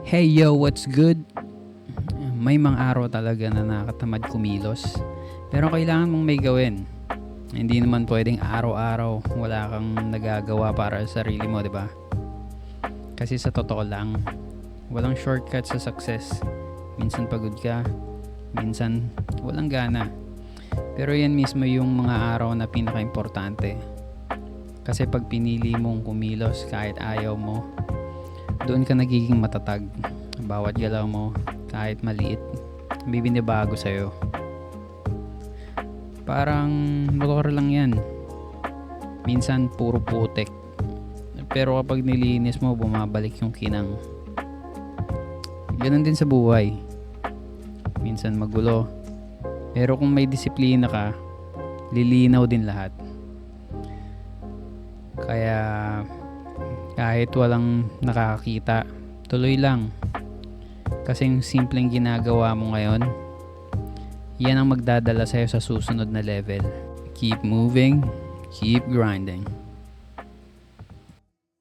Hey yo, what's good? May mga araw talaga na nakatamad kumilos. Pero kailangan mong may gawin. Hindi naman pwedeng araw-araw wala kang nagagawa para sa sarili mo, di ba? Kasi sa totoo lang, walang shortcut sa success. Minsan pagod ka, minsan walang gana. Pero yan mismo yung mga araw na pinaka-importante. Kasi pag pinili mong kumilos kahit ayaw mo, doon ka nagiging matatag. Bawat galaw mo, kahit maliit, bibinibago sa'yo. Parang motor lang yan. Minsan puro putek. Pero kapag nilinis mo, bumabalik yung kinang. Ganun din sa buhay. Minsan magulo. Pero kung may disiplina ka, lilinaw din lahat. Kaya kahit walang nakakakita, tuloy lang. Kasi yung simpleng ginagawa mo ngayon, yan ang magdadala sa'yo sa susunod na level. Keep moving, keep grinding.